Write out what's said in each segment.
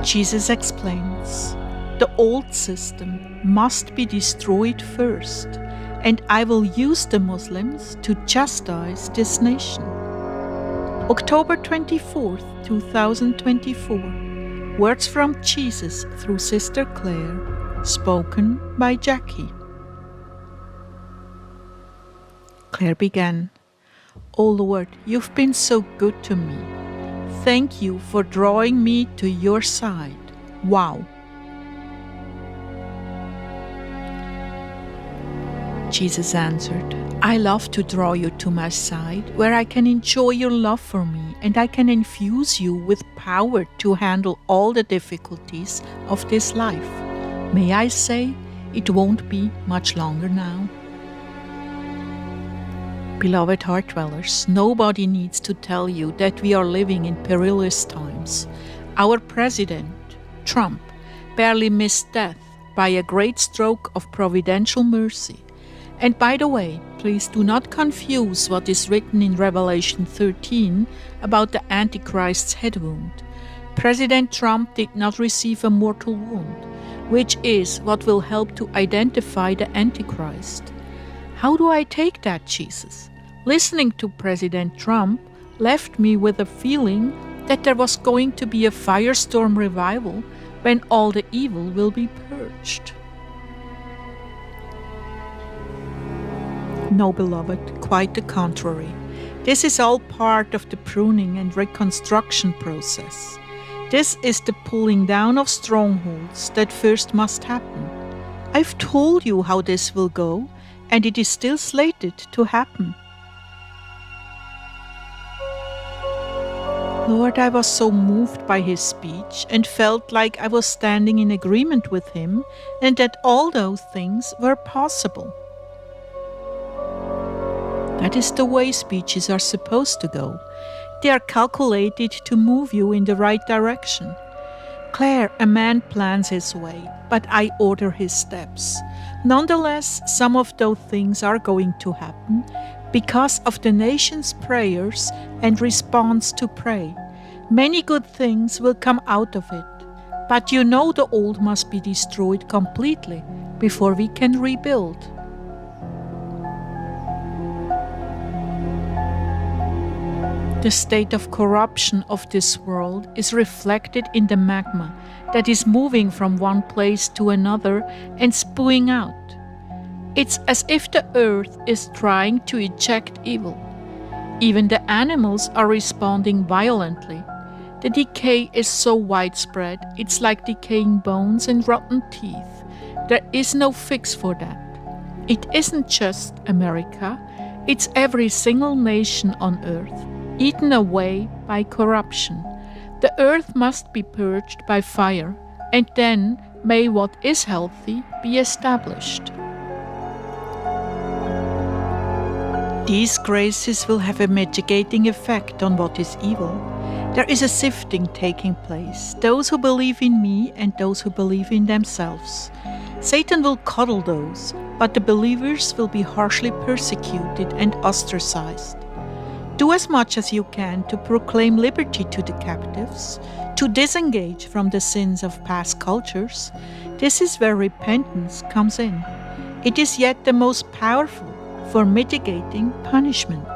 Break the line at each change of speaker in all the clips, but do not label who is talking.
Jesus explains, the old system must be destroyed first, and I will use the Muslims to chastise this nation. October 24th, 2024. Words from Jesus through Sister Claire, spoken by Jackie. Claire began, "O Lord, you've been so good to me. Thank you for drawing me to your side. Wow." Jesus answered, "I love to draw you to my side, where I can enjoy your love for me and I can infuse you with power to handle all the difficulties of this life. May I say, it won't be much longer now." Beloved heart dwellers, nobody needs to tell you that we are living in perilous times. Our president, Trump, barely missed death by a great stroke of providential mercy. And by the way, please do not confuse what is written in Revelation 13 about the Antichrist's head wound. President Trump did not receive a mortal wound, which is what will help to identify the Antichrist. How do I take that, Jesus? Listening to President Trump left me with a feeling that there was going to be a firestorm revival when all the evil will be purged. No, beloved, quite the contrary. This is all part of the pruning and reconstruction process. This is the pulling down of strongholds that first must happen. I've told you how this will go, and it is still slated to happen. Lord, I was so moved by his speech and felt like I was standing in agreement with him and that all those things were possible. That is the way speeches are supposed to go. They are calculated to move you in the right direction. Claire, a man plans his way, but I order his steps. Nonetheless, some of those things are going to happen because of the nation's prayers and response to pray. Many good things will come out of it. But you know the old must be destroyed completely before we can rebuild. The state of corruption of this world is reflected in the magma that is moving from one place to another and spewing out. It's as if the earth is trying to eject evil. Even the animals are responding violently. The decay is so widespread, it's like decaying bones and rotten teeth. There is no fix for that. It isn't just America, it's every single nation on earth, eaten away by corruption. The earth must be purged by fire, and then may what is healthy be established. These graces will have a mitigating effect on what is evil. There is a sifting taking place, those who believe in me and those who believe in themselves. Satan will coddle those, but the believers will be harshly persecuted and ostracized. Do as much as you can to proclaim liberty to the captives, to disengage from the sins of past cultures. This is where repentance comes in. It is yet the most powerful for mitigating punishment.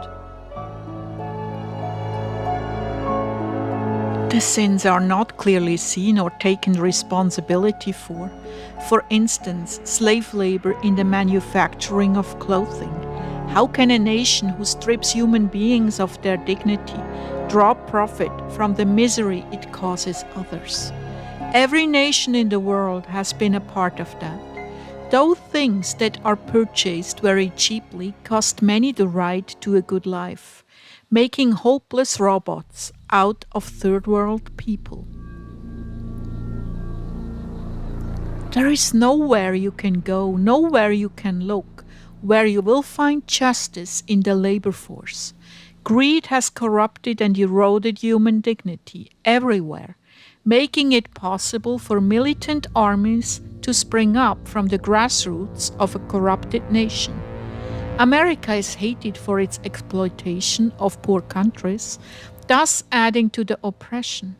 The sins are not clearly seen or taken responsibility for. For instance, slave labor in the manufacturing of clothing. How can a nation who strips human beings of their dignity draw profit from the misery it causes others? Every nation in the world has been a part of that. Those things that are purchased very cheaply cost many the right to a good life, making hopeless robots out of third world people. There is nowhere you can go, nowhere you can look, where you will find justice in the labor force. Greed has corrupted and eroded human dignity everywhere, making it possible for militant armies to spring up from the grassroots of a corrupted nation. America is hated for its exploitation of poor countries, thus adding to the oppression.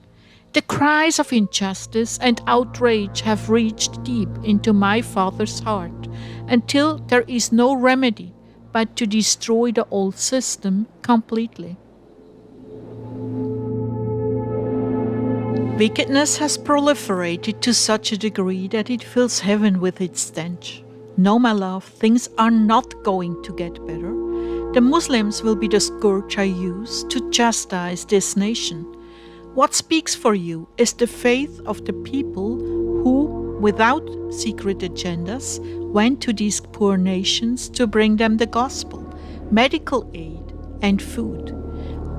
The cries of injustice and outrage have reached deep into my Father's heart until there is no remedy but to destroy the old system completely. Wickedness has proliferated to such a degree that it fills heaven with its stench. No, my love, things are not going to get better. The Muslims will be the scourge I use to chastise this nation. What speaks for you is the faith of the people who, without secret agendas, went to these poor nations to bring them the gospel, medical aid, and food.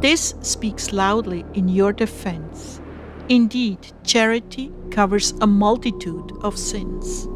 This speaks loudly in your defense. Indeed, charity covers a multitude of sins.